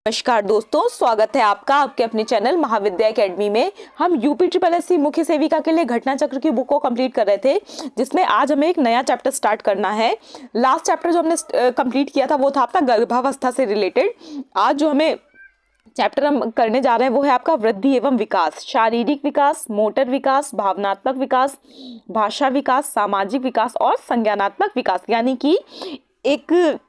नमस्कार दोस्तों, स्वागत है आपका आपके अपने चैनल महाविद्या एकेडमी में। हम यूपी ट्रिपल एससी मुख्य सेविका के लिए घटना चक्र की बुक को कंप्लीट कर रहे थे, जिसमें आज हमें एक नया चैप्टर स्टार्ट करना है। लास्ट चैप्टर जो हमने कंप्लीट किया था वो था आपका गर्भावस्था से रिलेटेड। आज जो हमें चैप्टर हम करने जा रहे हैं वो है आपका वृद्धि एवं विकास, शारीरिक विकास, मोटर विकास, भावनात्मक विकास, भाषा विकास, सामाजिक विकास और संज्ञानात्मक विकास। यानी कि एक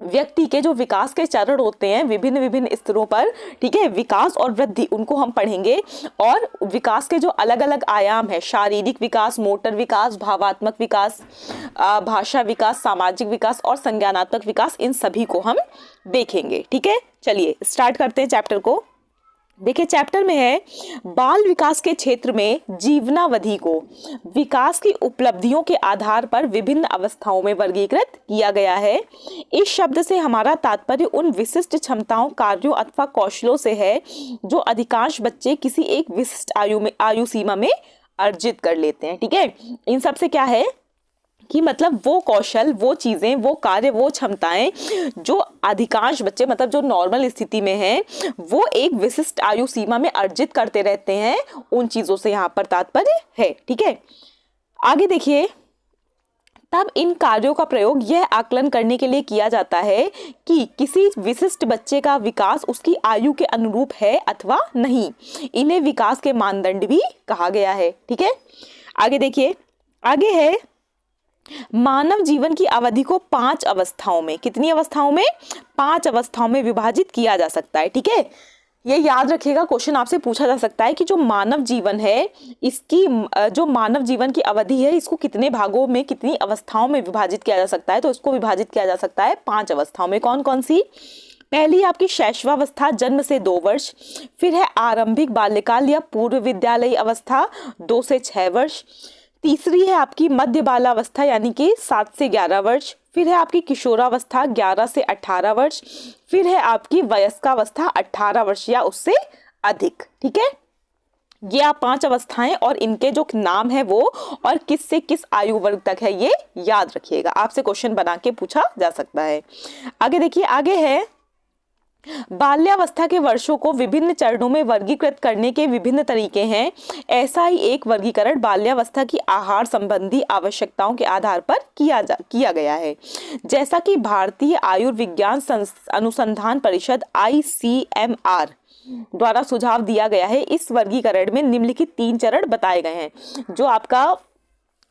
व्यक्ति के जो विकास के चरण होते हैं विभिन्न विभिन्न स्तरों पर, ठीक है, विकास और वृद्धि उनको हम पढ़ेंगे। और विकास के जो अलग अलग आयाम है, शारीरिक विकास, मोटर विकास, भावात्मक विकास, भाषा विकास, सामाजिक विकास और संज्ञानात्मक विकास, इन सभी को हम देखेंगे। ठीक है, चलिए स्टार्ट करते हैं चैप्टर को। देखिए चैप्टर में है बाल विकास के क्षेत्र में जीवनावधि को विकास की उपलब्धियों के आधार पर विभिन्न अवस्थाओं में वर्गीकृत किया गया है। इस शब्द से हमारा तात्पर्य उन विशिष्ट क्षमताओं, कार्यों अथवा कौशलों से है जो अधिकांश बच्चे किसी एक विशिष्ट आयु सीमा में अर्जित कर लेते हैं। ठीक है, इन सब से क्या है कि मतलब वो कौशल, वो चीजें, वो कार्य, वो क्षमताएं जो अधिकांश बच्चे मतलब जो नॉर्मल स्थिति में हैं वो एक विशिष्ट आयु सीमा में अर्जित करते रहते हैं, उन चीजों से यहाँ पर तात्पर्य है। ठीक है, आगे देखिए, तब इन कार्यों का प्रयोग यह आकलन करने के लिए किया जाता है कि किसी विशिष्ट बच्चे का विकास उसकी आयु के अनुरूप है अथवा नहीं। इन्हें विकास के मानदंड भी कहा गया है। ठीक है, आगे देखिए, आगे है मानव जीवन की अवधि को 5 अवस्थाओं में, कितनी अवस्थाओं में? 5 अवस्थाओं में विभाजित किया जा सकता है। ठीक है, ये याद रखिएगा, क्वेश्चन आपसे पूछा जा सकता है कि जो मानव जीवन है, इसकी जो मानव जीवन की अवधि है, इसको कितने भागों में, कितनी अवस्थाओं में विभाजित किया जा सकता है? तो इसको विभाजित किया जा सकता है 5 अवस्थाओं में। कौन कौन सी? पहली आपकी शैशवावस्था, जन्म से 2 वर्ष। फिर है आरंभिक बाल्यकाल या पूर्व विद्यालयी अवस्था, 2 से 6 वर्ष। तीसरी है आपकी मध्य बालावस्था यानी कि 7 से 11 वर्ष। फिर है आपकी किशोरावस्था, 11 से 18 वर्ष। फिर है आपकी वयस्कावस्था, 18 वर्ष या उससे अधिक। ठीक है, ये आप 5 अवस्थाएं और इनके जो नाम है वो और किस से किस आयु वर्ग तक है ये याद रखिएगा, आपसे क्वेश्चन बना के पूछा जा सकता है। आगे देखिए, आगे है बाल्यावस्था के वर्षों को विभिन्न चरणों में वर्गीकृत करने के विभिन्न तरीके हैं। ऐसा ही एक वर्गीकरण बाल्यावस्था की आहार संबंधी आवश्यकताओं के आधार पर किया गया है, जैसा कि भारतीय आयुर्विज्ञान अनुसंधान परिषद ICMR द्वारा सुझाव दिया गया है। इस वर्गीकरण में निम्नलिखित 3 चरण बताए गए हैं, जो आपका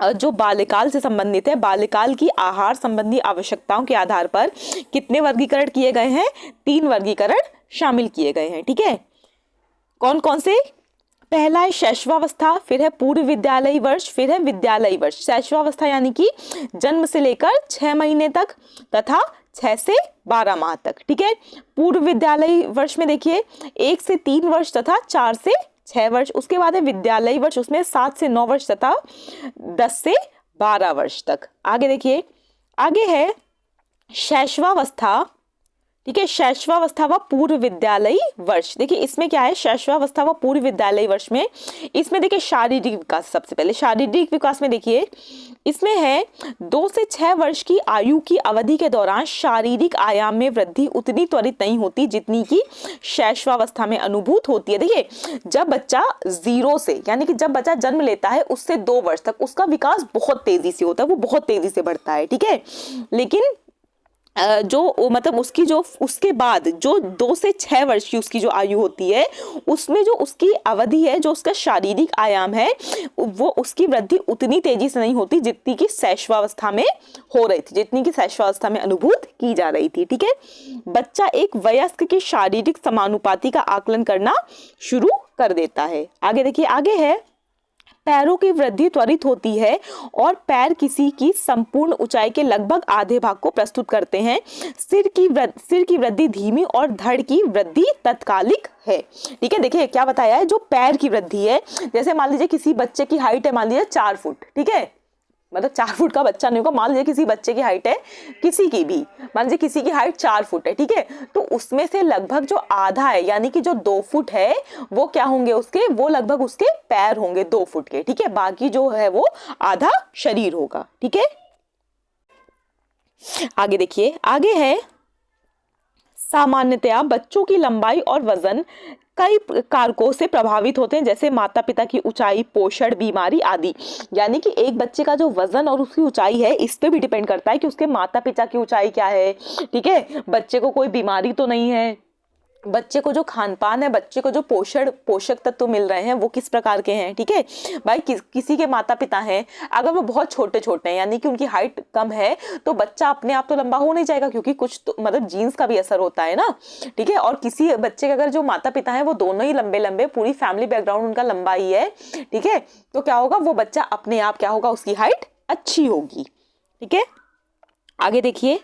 जो बाल्यकाल से संबंधित है। बाल्यकाल की आहार संबंधी आवश्यकताओं के आधार पर कितने वर्गीकरण किए गए हैं? 3 वर्गीकरण शामिल किए गए हैं। ठीक है, कौन कौन से? पहला है शैशवावस्था, फिर है पूर्व विद्यालयी वर्ष, फिर है विद्यालयी वर्ष। शैशवावस्था यानी कि जन्म से लेकर 6 महीने तक तथा 6 से 12 माह तक। ठीक है, पूर्व विद्यालयी वर्ष में देखिए 1 से 3 वर्ष तथा 4 से 6 वर्ष। उसके बाद है विद्यालयी वर्ष, उसमें 7 से 9 वर्ष तथा 10 से 12 वर्ष तक। आगे देखिए, आगे है शैशवावस्था। ठीक है, शैशवावस्था व पूर्व विद्यालयी वर्ष। देखिए इसमें क्या है, शैशवावस्था व पूर्व विद्यालयी वर्ष में, इसमें देखिए शारीरिक विकास। सबसे पहले शारीरिक विकास में देखिए इसमें है 2 से 6 वर्ष की आयु की अवधि के दौरान शारीरिक आयाम में वृद्धि उतनी त्वरित नहीं होती जितनी कि शैशवावस्था में अनुभूत होती है। देखिए जब बच्चा 0 से यानी कि जब बच्चा जन्म लेता है उससे 2 वर्ष तक उसका विकास बहुत तेजी से होता है, वो बहुत तेजी से बढ़ता है। ठीक है, लेकिन जो मतलब उसकी जो उसके बाद जो 2 से 6 वर्ष की उसकी जो आयु होती है उसमें जो उसकी अवधि है, जो उसका शारीरिक आयाम है, वो उसकी वृद्धि उतनी तेजी से नहीं होती जितनी कि शैशवावस्था में हो रही थी, जितनी कि शैशवावस्था में अनुभूत की जा रही थी। ठीक है, बच्चा एक वयस्क के शारीरिक समानुपाती का आकलन करना शुरू कर देता है। आगे देखिए, आगे है पैरों की वृद्धि त्वरित होती है और पैर किसी की संपूर्ण ऊंचाई के लगभग आधे भाग को प्रस्तुत करते हैं। सिर की वृद्धि धीमी और धड़ की वृद्धि तत्कालिक है। ठीक है, देखिए क्या बताया है, जो पैर की वृद्धि है, जैसे मान लीजिए किसी बच्चे की हाइट है मान लीजिए 4 फुट। ठीक है, मतलब 4 फुट का बच्चा नहीं होगा, मान लीजिए किसी बच्चे की हाइट है, किसी की भी मान लीजिए किसी की हाइट 4 फुट है। ठीक है, तो उसमें से लगभग जो आधा है यानी कि जो 2 फुट है वो क्या होंगे उसके, वो लगभग उसके पैर होंगे 2 फुट के। ठीक है, बाकी जो है वो आधा शरीर होगा। ठीक है, आगे देखिए, आगे है सामान्यतया बच्चों की लंबाई और वजन कई कारकों से प्रभावित होते हैं, जैसे माता पिता की ऊंचाई, पोषण, बीमारी आदि। यानी कि एक बच्चे का जो वजन और उसकी ऊंचाई है इस पे भी डिपेंड करता है कि उसके माता पिता की ऊंचाई क्या है। ठीक है, बच्चे को कोई बीमारी तो नहीं है, बच्चे को जो खान पान है, बच्चे को जो पोषक तत्व मिल रहे हैं वो किस प्रकार के हैं। ठीक है भाई, किसी के माता पिता हैं अगर वो बहुत छोटे छोटे हैं, यानी कि उनकी हाइट कम है, तो बच्चा अपने आप तो लंबा हो नहीं जाएगा, क्योंकि कुछ तो मतलब जीन्स का भी असर होता है ना। ठीक है, और किसी बच्चे के अगर जो माता पिता हैं वो दोनों ही लंबे लंबे, पूरी फैमिली बैकग्राउंड उनका लंबा ही है, ठीक है, तो क्या होगा, वो बच्चा अपने आप क्या होगा, उसकी हाइट अच्छी होगी। ठीक है, आगे देखिए,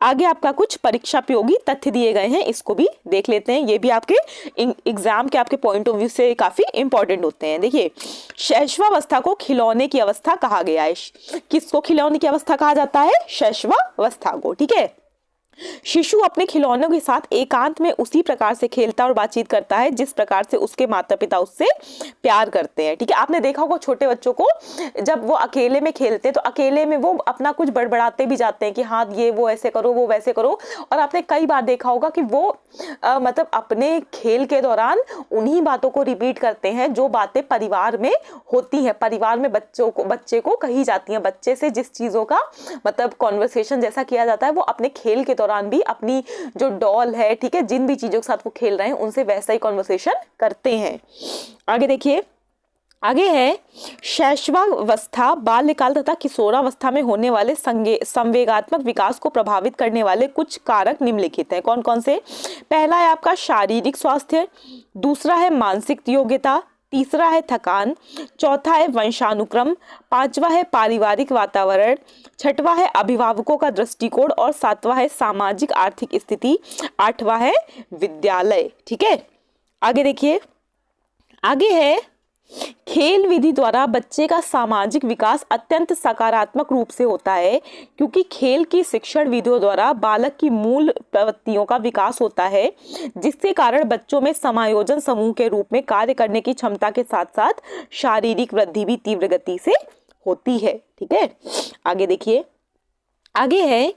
आगे आपका कुछ परीक्षापयोगी तथ्य दिए गए हैं, इसको भी देख लेते हैं। ये भी आपके एग्जाम के आपके पॉइंट ऑफ व्यू से काफी इंपॉर्टेंट होते हैं। देखिए, शैशवावस्था को खिलौने की अवस्था कहा गया है। किसको खिलौने की अवस्था कहा जाता है? शैशवावस्था को। ठीक है, शिशु अपने खिलौनों के साथ एकांत में उसी प्रकार से खेलता और बातचीत करता है जिस प्रकार से उसके माता पिता उससे प्यार करते हैं। ठीक है, आपने देखा होगा छोटे बच्चों को जब वो अकेले में खेलते हैं तो अकेले में वो अपना कुछ बड़बड़ाते भी जाते हैं कि हाँ ये वो ऐसे करो, वो वैसे करो, और आपने कई बार देखा होगा कि वो मतलब अपने खेल के दौरान उन्हीं बातों को रिपीट करते हैं जो बातें परिवार में होती हैं, परिवार में बच्चे को कही जाती हैं। बच्चे से जिस चीजों का मतलब कॉन्वर्सेशन जैसा किया जाता है वो अपने खेल के दौरान भी अपनी जो डॉल है, ठीक है, जिन भी चीजों के साथ वो खेल रहे हैं उनसे वैसा ही कॉन्वर्सेशन करते हैं। आगे देखिए, आगे है शैशवावस्था, बाल्यकाल तथा किशोरावस्था में होने वाले संवेगात्मक विकास को प्रभावित करने वाले कुछ कारक निम्नलिखित हैं। कौन कौन से? पहला है आपका शारीरिक स्वास्थ्य, दूसरा है मानसिक योग्यता, तीसरा है थकान, चौथा है वंशानुक्रम, पांचवा है पारिवारिक वातावरण, छठवां है अभिभावकों का दृष्टिकोण और सातवां है सामाजिक आर्थिक स्थिति, आठवां है विद्यालय। ठीक है, आगे देखिए, आगे है खेल विधि द्वारा बच्चे का सामाजिक विकास अत्यंत सकारात्मक रूप से होता है, क्योंकि खेल की शिक्षण विधियों द्वारा बालक की मूल प्रवृत्तियों का विकास होता है, जिसके कारण बच्चों में समायोजन समूह के रूप में कार्य करने की क्षमता के साथ साथ शारीरिक वृद्धि भी तीव्र गति से होती है। ठीक है, आगे देखिए, आगे है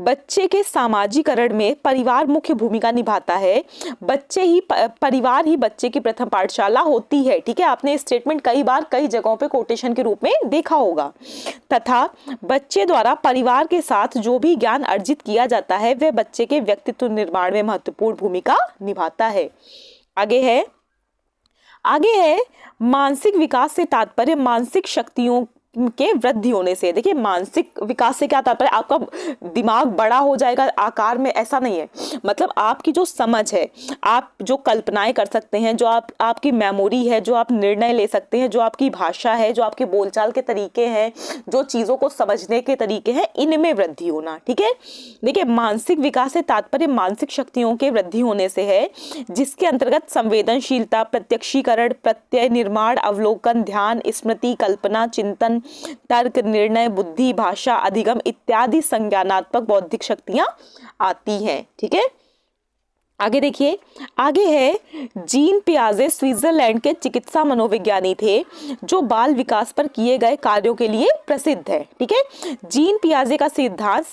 बच्चे के सामाजिकरण में परिवार मुख्य भूमिका निभाता है। परिवार ही बच्चे की प्रथम पाठशाला होती है। ठीक है, आपने स्टेटमेंट कई बार कई जगहों पे कोटेशन के रूप में देखा होगा। तथा बच्चे द्वारा परिवार के साथ जो भी ज्ञान अर्जित किया जाता है वह बच्चे के व्यक्तित्व निर्माण में महत्वपूर्ण भूमिका निभाता है। आगे है मानसिक विकास से तात्पर्य मानसिक शक्तियों के वृद्धि होने से। देखिए, मानसिक विकास से क्या तात्पर्य? आपका दिमाग बड़ा हो जाएगा आकार में, ऐसा नहीं है। मतलब आपकी जो समझ है, आप जो कल्पनाएं कर सकते हैं, जो आपकी मेमोरी है, जो आप निर्णय ले सकते हैं, जो आपकी भाषा है, जो आपके बोलचाल के तरीके हैं, जो चीजों को समझने के तरीके हैं, इनमें वृद्धि होना। ठीक है, देखिए, मानसिक विकास से तात्पर्य मानसिक शक्तियों के वृद्धि होने से है, जिसके अंतर्गत संवेदनशीलता, प्रत्यक्षीकरण, प्रत्यय निर्माण, अवलोकन, ध्यान, स्मृति, कल्पना, चिंतन, तर्क, निर्णय, बुद्धि, भाषा, अधिगम इत्यादि संज्ञानात्मक बौद्धिक शक्तियां आती हैं। ठीक है, आगे देखिए, आगे है जीन पियाजे स्विट्जरलैंड के चिकित्सा मनोविज्ञानी थे जो बाल विकास पर किए गए कार्यों के लिए प्रसिद्ध है। ठीक है, जीन पियाजे का सिद्धांत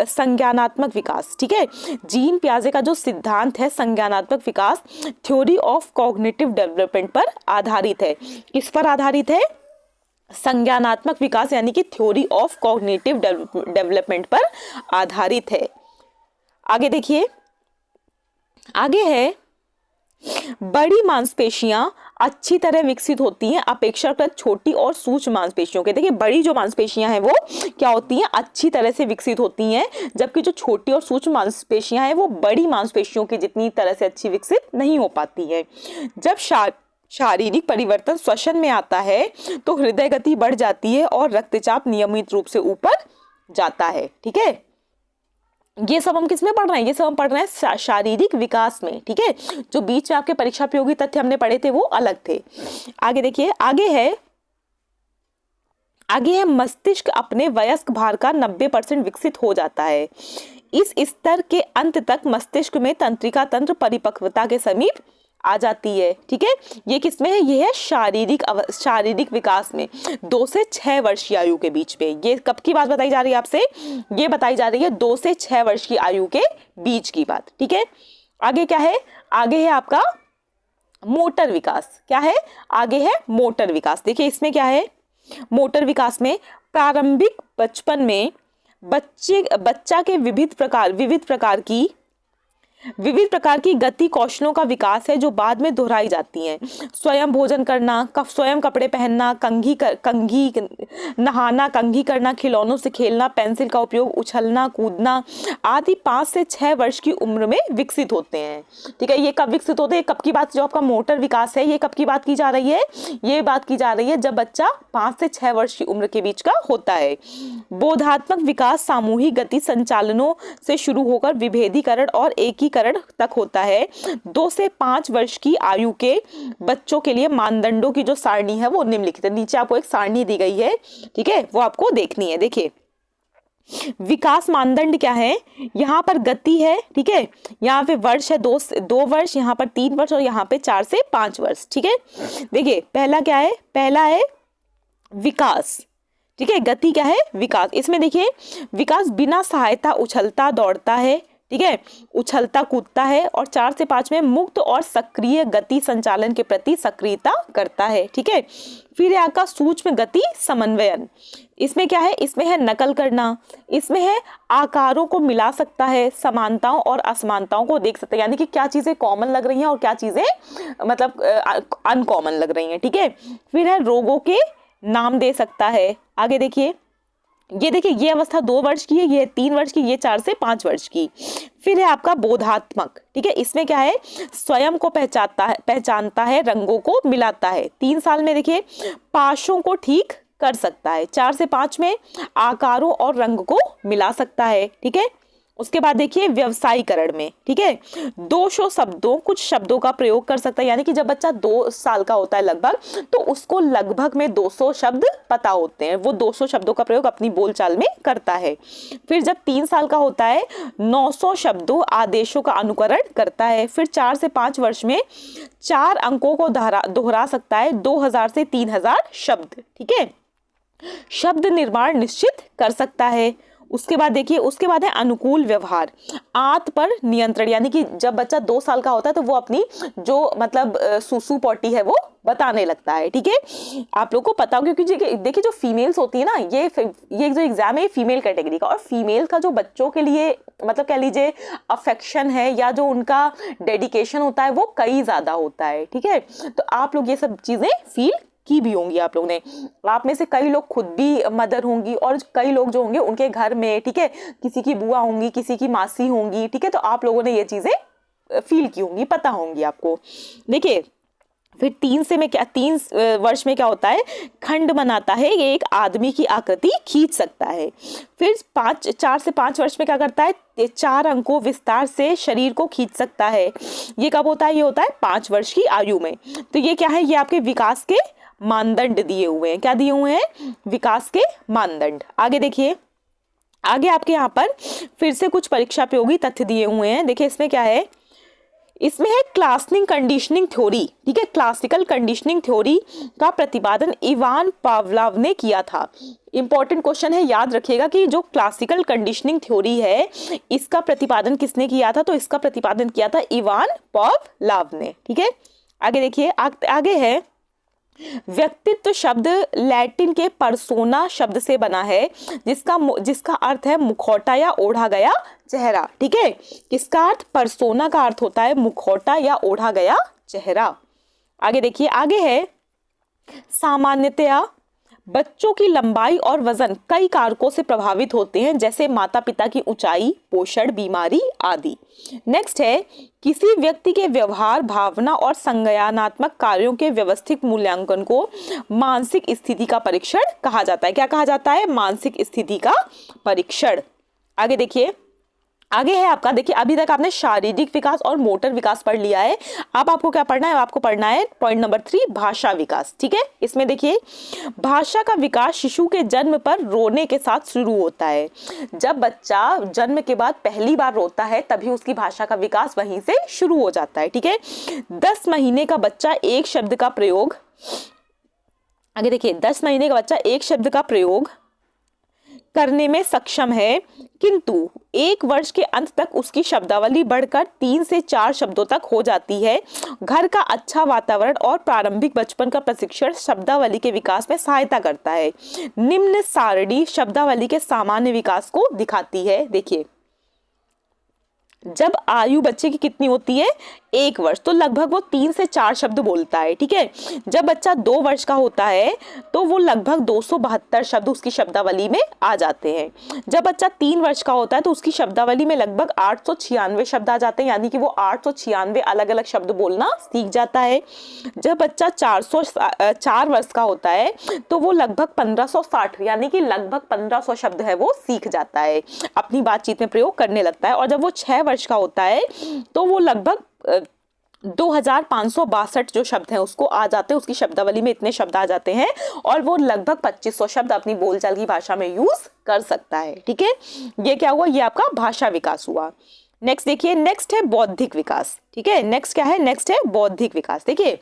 संज्ञानात्मक विकास। ठीक है, जीन पियाजे का जो सिद्धांत है संज्ञानात्मक विकास, थ्योरी ऑफ कॉग्निटिव डेवलपमेंट पर आधारित है। किस पर आधारित है? संज्ञानात्मक विकास यानी कि थ्योरी ऑफ कॉग्निटिव डेवलपमेंट पर आधारित है। आगे देखिए, आगे है बड़ी मांसपेशियां अच्छी तरह विकसित होती हैं अपेक्षाकृत छोटी और सूक्ष्म मांसपेशियों के। देखिए, बड़ी जो मांसपेशियां हैं वो क्या होती हैं? अच्छी तरह से विकसित होती हैं, जबकि जो छोटी और सूक्ष्म मांसपेशियां हैं वो बड़ी मांसपेशियों की जितनी तरह से अच्छी विकसित नहीं हो पाती है। जब शारीरिक परिवर्तन श्वसन में आता है तो हृदय गति बढ़ जाती है और रक्तचाप नियमित रूप से ऊपर जाता है। ठीक है, ये सब हम किस में पढ़ रहे हैं? ये सब हम पढ़ रहे हैं शारीरिक विकास में। ठीक है, जो बीच में आपके परीक्षापयोगी तथ्य हमने पढ़े थे वो अलग थे। आगे देखिए, आगे है मस्तिष्क अपने वयस्क भार का 90% विकसित हो जाता है। इस स्तर के अंत तक मस्तिष्क में तंत्रिका तंत्र परिपक्वता के समीप आ जाती है। ठीक है, ये किसमें है? ये है शारीरिक विकास में 2 से 6 वर्ष की आयु के बीच में। ये कब की बात बताई जा रही है आपसे? ये बताई जा रही है 2 से 6 वर्ष की आयु के बीच की बात। ठीक है, आगे क्या है? आगे है आपका मोटर विकास। क्या है? आगे है मोटर विकास। देखिए इसमें क्या है? मोटर विकास में प्रारंभिक बचपन में बच्चा के विविध प्रकार की गति कौशलों का विकास है जो बाद में दोहराई जाती हैं। स्वयं भोजन करना, स्वयं कपड़े पहनना, नहाना, कंघी करना, खिलौनों से खेलना, पेंसिल का उपयोग, उछलना कूदना आदि 5 से 6 वर्ष की उम्र में विकसित होते हैं। ठीक है, ये कब विकसित होते हैं? कब की बात? जो आपका मोटर विकास है ये कब की बात की जा रही है? ये बात की जा रही है जब बच्चा 5 से 6 वर्ष की उम्र के बीच का होता है। बोधात्मक विकास सामूहिक गति संचालनों से शुरू होकर विभेदीकरण और एकीकरण तक होता है। 2 से 5 वर्ष की आयु के बच्चों के लिए मानदंडों की जो सारणी है वो निम्नलिखित है। नीचे आपको एक सारणी दी गई है, ठीक है, वो आपको देखनी है। देखिए विकास मानदंड क्या है? यहाँ पर गति है, ठीक है, यहाँ पे वर्ष है 2 वर्ष, यहाँ पर 3 वर्ष और यहाँ पे 4 से 5 वर्ष। ठीक है, देखिए पहला क्या है? पहला है विकास। ठीक है, गति क्या है? विकास। इसमें देखिए विकास बिना सहायता उछलता दौड़ता है, ठीक है, उछलता कूदता है और 4 से 5 में मुक्त और सक्रिय गति संचालन के प्रति सक्रियता करता है। ठीक है, फिर है आपका सूक्ष्म गति समन्वयन। इसमें क्या है? इसमें है नकल करना, इसमें है आकारों को मिला सकता है, समानताओं और असमानताओं को देख सकता है, यानी कि क्या चीजें कॉमन लग रही हैं और क्या चीजें मतलब अनकॉमन लग रही हैं। ठीक है, फिर है रोगों के नाम दे सकता है। आगे देखिए, ये देखिए ये अवस्था 2 वर्ष की है, ये 3 वर्ष की, ये 4 से 5 वर्ष की। फिर है आपका बोधात्मक। ठीक है, इसमें क्या है? स्वयं को पहचानता है, रंगों को मिलाता है। 3 साल में देखिए पाशों को ठीक कर सकता है। 4 से 5 में आकारों और रंग को मिला सकता है। ठीक है, उसके बाद देखिए व्यवसायीकरण में, ठीक है, 200 शब्दों कुछ शब्दों का प्रयोग कर सकता है, यानी कि जब बच्चा 2 साल का होता है लगभग, तो उसको लगभग में 200 शब्द पता होते हैं, वो 200 शब्दों का प्रयोग अपनी बोलचाल में करता है। फिर जब 3 साल का होता है 900 शब्दों आदेशों का अनुकरण करता है। फिर 4 से 5 वर्ष में 4 अंकों को दोहरा सकता है, 2000 से 3000 शब्द। ठीक है, शब्द निर्माण निश्चित कर सकता है। उसके बाद देखिए, उसके बाद है अनुकूल व्यवहार, आंत पर नियंत्रण, यानी कि जब बच्चा 2 साल का होता है तो वो अपनी जो मतलब सुसु पॉटी है वो बताने लगता है। ठीक है, आप लोग को पता हो, क्योंकि देखिए जो फीमेल्स होती है ना, ये जो एग्जाम है फीमेल कैटेगरी का, और फीमेल का जो बच्चों के लिए मतलब कह लीजिए अफेक्शन है या जो उनका डेडिकेशन होता है वो कई ज्यादा होता है। ठीक है, तो आप लोग ये सब चीजें फील की भी होंगी आप लोगों ने। आप में से कई लोग खुद भी मदर होंगी और कई लोग जो होंगे उनके घर में, ठीक है, किसी की बुआ होंगी, किसी की मासी होंगी। ठीक है, तो आप लोगों ने ये चीजें फील की होंगी, पता होंगी आपको। देखिए फिर 3 वर्ष में क्या होता है? खंड बनाता है, ये एक आदमी की आकृति खींच सकता है। फिर 4 से 5 वर्ष में क्या करता है? 4 अंकों विस्तार से शरीर को खींच सकता है। ये कब होता है? ये होता है 5 वर्ष की आयु में। तो ये क्या है? ये आपके विकास के मानदंड दिए हुए हैं। क्या दिए हुए हैं? विकास के मानदंड। आगे देखिए, आगे आपके यहाँ पर फिर से कुछ परीक्षा उपयोगी तथ्य दिए हुए हैं। देखिए इसमें क्या है? इसमें है क्लासिकल कंडीशनिंग थ्योरी। ठीक है, क्लासिकल कंडीशनिंग थ्योरी का प्रतिपादन इवान पावलोव ने किया था। इंपॉर्टेंट क्वेश्चन है, याद रखिएगा कि जो क्लासिकल कंडीशनिंग थ्योरी है इसका प्रतिपादन किसने किया था? तो इसका प्रतिपादन किया था इवान पावलोव ने। ठीक है, आगे देखिए, आगे है व्यक्तित्व शब्द लैटिन के पर्सोना शब्द से बना है, जिसका अर्थ है मुखौटा या ओढ़ा गया चेहरा। ठीक है, किसका अर्थ? पर्सोना का अर्थ होता है मुखौटा या ओढ़ा गया चेहरा। आगे देखिए, आगे है सामान्यतया बच्चों की लंबाई और वजन कई कारकों से प्रभावित होते हैं, जैसे माता पिता की ऊंचाई, पोषण, बीमारी आदि। नेक्स्ट है किसी व्यक्ति के व्यवहार, भावना और संज्ञानात्मक कार्यों के व्यवस्थित मूल्यांकन को मानसिक स्थिति का परीक्षण कहा जाता है। क्या कहा जाता है? मानसिक स्थिति का परीक्षण। आगे देखिए, आगे है आपका, देखिए अभी तक आपने शारीरिक विकास और मोटर विकास पढ़ लिया है। अब आपको क्या पढ़ना है, आपको पढ़ना है पॉइंट नंबर 3, भाषा विकास। ठीक है, इसमें देखिए भाषा का विकास शिशु के जन्म पर रोने के साथ शुरू होता है। जब बच्चा जन्म के बाद पहली बार रोता है तभी उसकी भाषा का विकास वहीं से शुरू हो जाता है। ठीक है, 10 महीने का बच्चा एक शब्द का प्रयोग, आगे देखिए 10 महीने का बच्चा एक शब्द का प्रयोग करने में सक्षम है, किंतु 1 वर्ष के अंत तक उसकी शब्दावली बढ़कर 3 से 4 शब्दों तक हो जाती है। घर का अच्छा वातावरण और प्रारंभिक बचपन का प्रशिक्षण शब्दावली के विकास में सहायता करता है। निम्न सारणी शब्दावली के सामान्य विकास को दिखाती है। देखिए जब आयु बच्चे की कितनी होती है, 1 वर्ष, तो लगभग वो 3 से 4 शब्द बोलता है। ठीक है, जब बच्चा 2 वर्ष का होता है तो वो लगभग 272 शब्द उसकी शब्दावली में आ जाते हैं। जब बच्चा 3 वर्ष का होता है तो उसकी शब्दावली में लगभग 896 शब्द आ जाते हैं, यानी कि वो 896 अलग अलग शब्द बोलना सीख जाता है। जब बच्चा 4 वर्ष का होता है तो वो लगभग 1560 यानी कि लगभग 1500 शब्द है वो सीख जाता है, अपनी बातचीत में प्रयोग करने लगता है। और जब वो 6 वर्ष का होता है तो वो लगभग 2562 जो शब्द हैं उसको आ जाते हैं, उसकी शब्दावली में इतने शब्द आ जाते हैं और वो लगभग 2500 शब्द अपनी बोलचाल की भाषा में यूज कर सकता है। ठीक है, ये क्या हुआ, ये आपका भाषा विकास हुआ। नेक्स्ट देखिए, नेक्स्ट है बौद्धिक विकास। ठीक है, नेक्स्ट क्या है, नेक्स्ट है बौद्धिक विकास। देखिए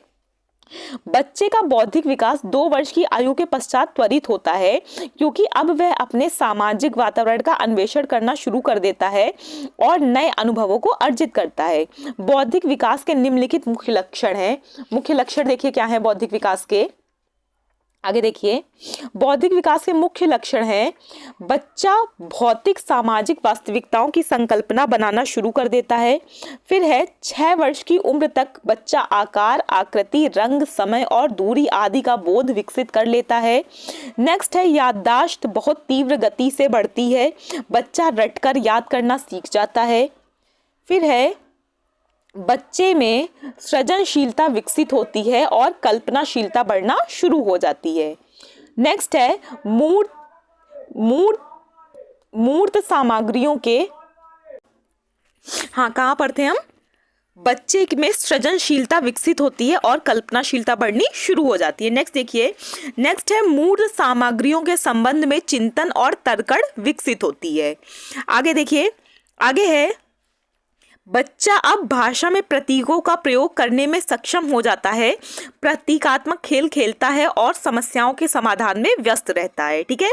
बच्चे का बौद्धिक विकास 2 वर्ष की आयु के पश्चात त्वरित होता है, क्योंकि अब वह अपने सामाजिक वातावरण का अन्वेषण करना शुरू कर देता है और नए अनुभवों को अर्जित करता है। बौद्धिक विकास के निम्नलिखित मुख्य लक्षण हैं। मुख्य लक्षण देखिए क्या है बौद्धिक विकास के, आगे देखिए बौद्धिक विकास के मुख्य लक्षण हैं, बच्चा भौतिक सामाजिक वास्तविकताओं की संकल्पना बनाना शुरू कर देता है। फिर है 6 वर्ष की उम्र तक बच्चा आकार, आकृति, रंग, समय और दूरी आदि का बोध विकसित कर लेता है। नेक्स्ट है याददाश्त बहुत तीव्र गति से बढ़ती है, बच्चा रटकर याद करना सीख जाता है। फिर है बच्चे में सृजनशीलता विकसित होती है और कल्पनाशीलता बढ़ना शुरू हो जाती है। नेक्स्ट है मूर्त सामग्रियों के, हाँ कहाँ पढ़ते हैं हम, बच्चे में सृजनशीलता विकसित होती है और कल्पनाशीलता बढ़नी शुरू हो जाती है। नेक्स्ट देखिए, नेक्स्ट है मूर्त सामग्रियों के संबंध में चिंतन और तर्कण विकसित होती है। आगे देखिए, आगे है बच्चा अब भाषा में प्रतीकों का प्रयोग करने में सक्षम हो जाता है, प्रतीकात्मक खेल खेलता है और समस्याओं के समाधान में व्यस्त रहता है। ठीक है,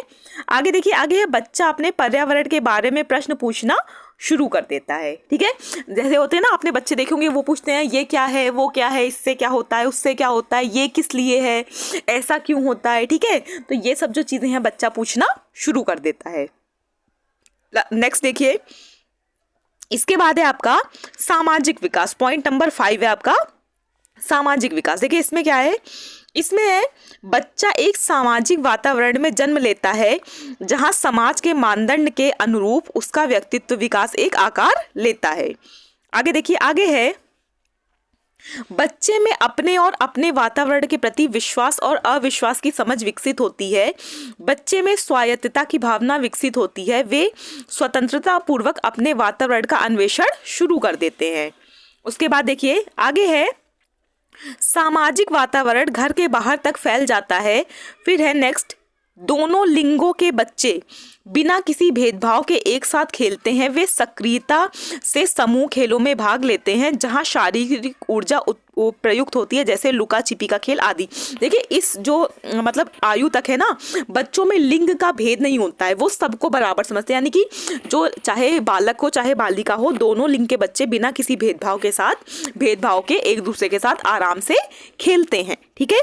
आगे देखिए, आगे है बच्चा अपने पर्यावरण के बारे में प्रश्न पूछना शुरू कर देता है। ठीक है, जैसे होते हैं ना अपने बच्चे देखे होंगे, वो पूछते हैं ये क्या है, वो क्या है, इससे क्या होता है, उससे क्या होता है, ये किस लिए है, ऐसा क्यों होता है। ठीक है, तो ये सब जो चीजें हैं बच्चा पूछना शुरू कर देता है। नेक्स्ट देखिए, इसके बाद है आपका सामाजिक विकास। पॉइंट नंबर 5 है आपका सामाजिक विकास। देखिए इसमें क्या है, इसमें है बच्चा एक सामाजिक वातावरण में जन्म लेता है जहां समाज के मानदंड के अनुरूप उसका व्यक्तित्व विकास एक आकार लेता है। आगे देखिए, आगे है बच्चे में अपने और अपने वातावरण के प्रति विश्वास और अविश्वास की समझ विकसित होती है। बच्चे में स्वायत्तता की भावना विकसित होती है, वे स्वतंत्रता पूर्वक अपने वातावरण का अन्वेषण शुरू कर देते हैं। उसके बाद देखिए, आगे है सामाजिक वातावरण घर के बाहर तक फैल जाता है। फिर है नेक्स्ट, दोनों लिंगों के बच्चे बिना किसी भेदभाव के एक साथ खेलते हैं, वे सक्रियता से समूह खेलों में भाग लेते हैं जहां शारीरिक ऊर्जा प्रयुक्त होती है, जैसे लुका छिपी का खेल आदि। देखिए इस जो मतलब आयु तक है ना, बच्चों में लिंग का भेद नहीं होता है, वो सबको बराबर समझते हैं, यानी कि जो चाहे बालक हो चाहे बालिका हो, दोनों लिंग के बच्चे बिना किसी भेदभाव के एक दूसरे के साथ आराम से खेलते हैं। ठीक है,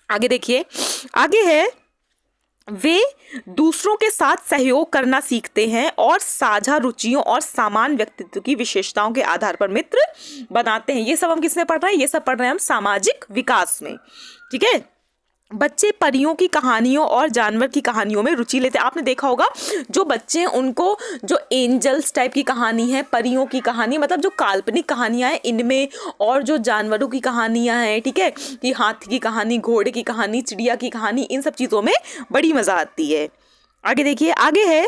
आगे देखिए, आगे है वे दूसरों के साथ सहयोग करना सीखते हैं और साझा रुचियों और समान व्यक्तित्व की विशेषताओं के आधार पर मित्र बनाते हैं। ये सब हम किसमें पढ़ रहे हैं, ये सब पढ़ रहे हैं हम सामाजिक विकास में। ठीक है, बच्चे परियों की कहानियों और जानवर की कहानियों में रुचि लेते हैं। आपने देखा होगा जो बच्चे हैं उनको जो एंजल्स टाइप की कहानी है, परियों की कहानी, मतलब जो काल्पनिक कहानियां हैं इनमें, और जो जानवरों की कहानियां हैं, ठीक है, कि हाथी की कहानी, घोड़े की कहानी, चिड़िया की कहानी, इन सब चीज़ों में बड़ी मज़ा आती है। आगे देखिए, आगे है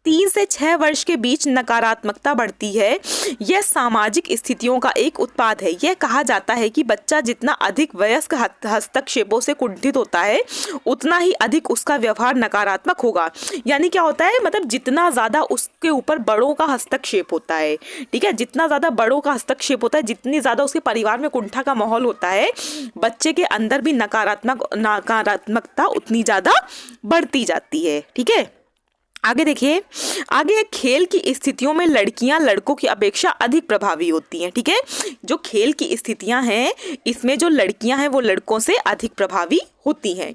3 से 6 वर्ष के बीच नकारात्मकता बढ़ती है। यह सामाजिक स्थितियों का एक उत्पाद है। यह कहा जाता है कि बच्चा जितना अधिक वयस्क हस्तक्षेपों से कुंठित होता है उतना ही अधिक उसका व्यवहार नकारात्मक होगा। यानी क्या होता है, मतलब जितना ज़्यादा उसके ऊपर बड़ों का हस्तक्षेप होता है, ठीक है, जितना ज़्यादा बड़ों का हस्तक्षेप होता है, जितनी ज़्यादा उसके परिवार में कुंठा का माहौल होता है, बच्चे के अंदर भी नकारात्मकता उतनी ज़्यादा बढ़ती जाती है। ठीक है, आगे देखिए, आगे खेल की स्थितियों में लड़कियां लड़कों की अपेक्षा अधिक प्रभावी होती हैं। ठीक है, जो खेल की स्थितियां हैं इसमें जो लड़कियां हैं वो लड़कों से अधिक प्रभावी होती हैं।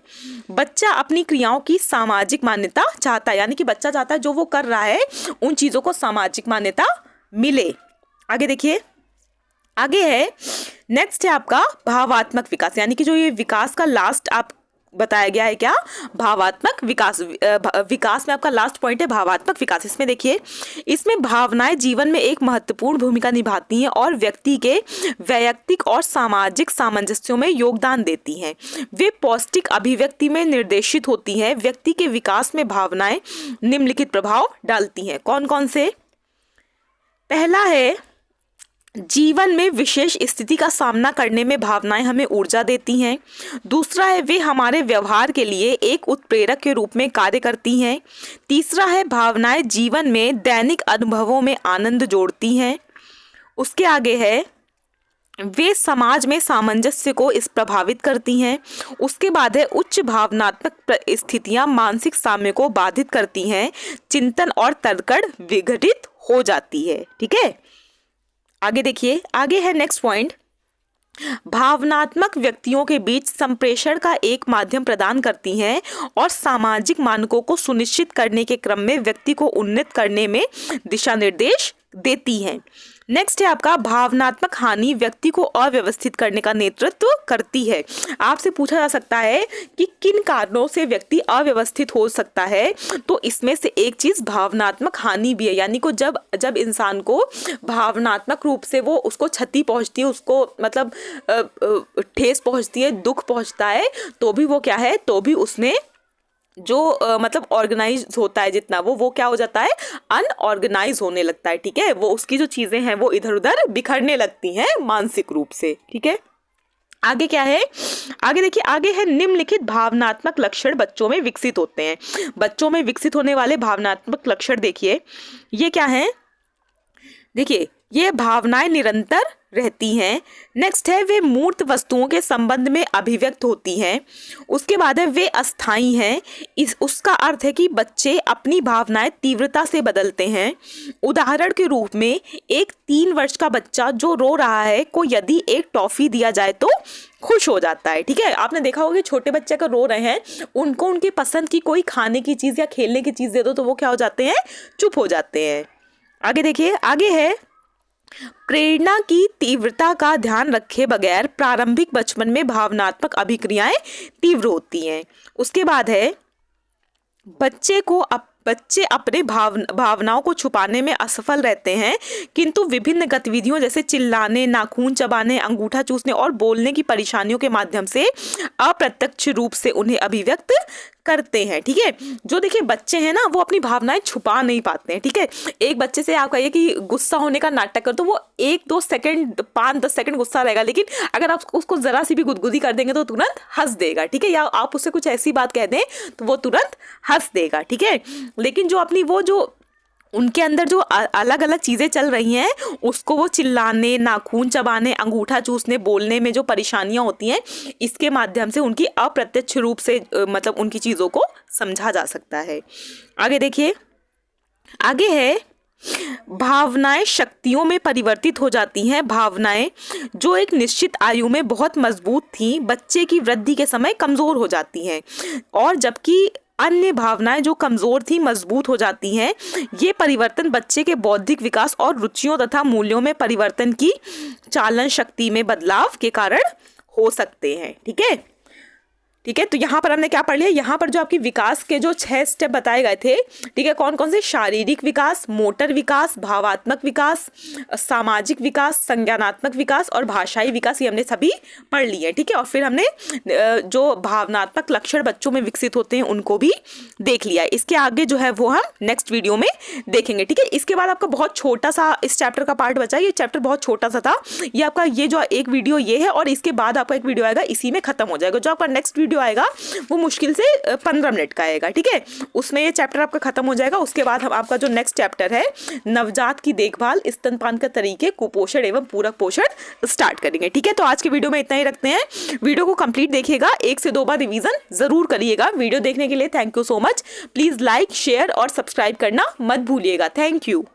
बच्चा अपनी क्रियाओं की सामाजिक मान्यता चाहता है, यानी कि बच्चा चाहता है जो वो कर रहा है उन चीज़ों को सामाजिक मान्यता मिले। आगे देखिए, आगे है नेक्स्ट है आपका भावात्मक विकास, यानी कि जो ये विकास का लास्ट आप बताया गया है क्या, भावात्मक विकास। विकास में आपका लास्ट पॉइंट है भावात्मक विकास। इसमें देखिए, इसमें भावनाएं जीवन में एक महत्वपूर्ण भूमिका निभाती हैं और व्यक्ति के वैयक्तिक और सामाजिक सामंजस्यों में योगदान देती हैं। वे पौष्टिक अभिव्यक्ति में निर्देशित होती हैं। व्यक्ति के विकास में भावनाएं निम्नलिखित प्रभाव डालती हैं। कौन कौन से? पहला है, जीवन में विशेष स्थिति का सामना करने में भावनाएं हमें ऊर्जा देती हैं। दूसरा है, वे हमारे व्यवहार के लिए एक उत्प्रेरक के रूप में कार्य करती हैं। तीसरा है, भावनाएं जीवन में दैनिक अनुभवों में आनंद जोड़ती हैं। उसके आगे है, वे समाज में सामंजस्य को इस प्रभावित करती हैं। उसके बाद है, उच्च भावनात्मक स्थितियां मानसिक साम्य को बाधित करती हैं। चिंतन और तर्कण विघटित हो जाती है। ठीक है, आगे देखिए, आगे है नेक्स्ट पॉइंट, भावनात्मक व्यक्तियों के बीच संप्रेषण का एक माध्यम प्रदान करती हैं और सामाजिक मानकों को सुनिश्चित करने के क्रम में व्यक्ति को उन्नत करने में दिशा निर्देश देती हैं। नेक्स्ट है आपका, भावनात्मक हानि व्यक्ति को अव्यवस्थित करने का नेतृत्व करती है। आपसे पूछा जा सकता है कि किन कारणों से व्यक्ति अव्यवस्थित हो सकता है, तो इसमें से एक चीज़ भावनात्मक हानि भी है। यानी को जब इंसान को भावनात्मक रूप से वो उसको क्षति पहुंचती है, उसको मतलब ठेस पहुंचती है, दुख पहुंचता है, तो भी वो क्या है, तो भी उसमें जो मतलब ऑर्गेनाइज होता है जितना वो क्या हो जाता है, अनऑर्गेनाइज होने लगता है। ठीक है, वो उसकी जो चीज़ें हैं वो इधर उधर बिखरने लगती हैं मानसिक रूप से। ठीक है, आगे क्या है, आगे देखिए, आगे है, निम्नलिखित भावनात्मक लक्षण बच्चों में विकसित होते हैं। बच्चों में विकसित होने वाले भावनात्मक लक्षण देखिए, ये क्या है, देखिए, ये भावनाएं निरंतर रहती हैं। नेक्स्ट है, वे मूर्त वस्तुओं के संबंध में अभिव्यक्त होती हैं। उसके बाद है, वे अस्थायी हैं। उसका अर्थ है कि बच्चे अपनी भावनाएं तीव्रता से बदलते हैं। उदाहरण के रूप में, एक 3 वर्ष का बच्चा जो रो रहा है को यदि एक टॉफी दिया जाए तो खुश हो जाता है। ठीक है, आपने देखा होगा कि छोटे बच्चे अगर रो रहे हैं, उनको उनके पसंद की कोई खाने की चीज़ या खेलने की चीज़ दे दो तो वो क्या हो जाते हैं, चुप हो जाते हैं। आगे देखिए, आगे है, प्रेरणा की तीव्रता का ध्यान रखे बगैर प्रारंभिक बचपन में भावनात्मक अभिक्रियाएं तीव्र होती हैं। उसके बाद है, बच्चे अपने भावनाओं को छुपाने में असफल रहते हैं, किंतु विभिन्न गतिविधियों जैसे चिल्लाने, नाखून चबाने, अंगूठा चूसने और बोलने की परेशानियों के माध्यम से अप्रत्यक्ष रूप से उन्हें अभिव्यक्त करते हैं। ठीक है, जो देखिए बच्चे हैं ना, वो अपनी भावनाएं छुपा नहीं पाते हैं। ठीक है, एक बच्चे से आप कहिए कि गुस्सा होने का नाटक कर, तो वो 1-2 सेकंड 5-10 सेकंड गुस्सा रहेगा, लेकिन अगर आप उसको जरा सी भी गुदगुदी कर देंगे तो तुरंत हंस देगा। ठीक है, या आप उससे कुछ ऐसी बात कह दें तो वो तुरंत हंस देगा। ठीक है, लेकिन जो अपनी वो जो उनके अंदर जो अलग अलग चीज़ें चल रही हैं उसको वो चिल्लाने, नाखून चबाने, अंगूठा चूसने, बोलने में जो परेशानियां होती हैं, इसके माध्यम से उनकी अप्रत्यक्ष रूप से मतलब उनकी चीज़ों को समझा जा सकता है। आगे देखिए, आगे है, भावनाएं शक्तियों में परिवर्तित हो जाती हैं। भावनाएं जो एक निश्चित आयु में बहुत मजबूत थीं, बच्चे की वृद्धि के समय कमज़ोर हो जाती हैं, और जबकि अन्य भावनाएं जो कमज़ोर थी मजबूत हो जाती हैं। ये परिवर्तन बच्चे के बौद्धिक विकास और रुचियों तथा मूल्यों में परिवर्तन की चालन शक्ति में बदलाव के कारण हो सकते हैं। ठीक है, ठीक है, तो यहाँ पर हमने क्या पढ़ लिया, यहाँ पर जो आपकी विकास के जो 6 स्टेप बताए गए थे, ठीक है, कौन कौन से, शारीरिक विकास, मोटर विकास, भावात्मक विकास, सामाजिक विकास, संज्ञानात्मक विकास और भाषाई विकास, ये हमने सभी पढ़ लिए। ठीक है, और फिर हमने जो भावनात्मक लक्षण बच्चों में विकसित होते हैं उनको भी देख लिया है। इसके आगे जो है वो हम नेक्स्ट वीडियो में देखेंगे। ठीक है, इसके बाद आपका बहुत छोटा सा इस चैप्टर का पार्ट बचा है। ये चैप्टर बहुत छोटा सा था, ये आपका ये जो एक वीडियो ये है और इसके बाद आपका एक वीडियो आएगा, इसी में खत्म हो जाएगा। जो आपका नेक्स्ट वीडियो आएगा वो मुश्किल से 15 मिनट का आएगा। ठीक है, उसमें ये चैप्टर आपका खत्म हो जाएगा। उसके बाद हम आपका जो नेक्स्ट चैप्टर है नवजात की देखभाल, स्तनपान के तरीके, कुपोषण एवं पूरक पोषण स्टार्ट करेंगे। ठीक है, तो आज के वीडियो में इतना ही रखते हैं। वीडियो को कंप्लीट देखिएगा, 1 से 2 बार रिवीजन जरूर करिएगा। वीडियो देखने के लिए thank you so much. Please like, share और सब्सक्राइब करना मत भूलिएगा। Thank you.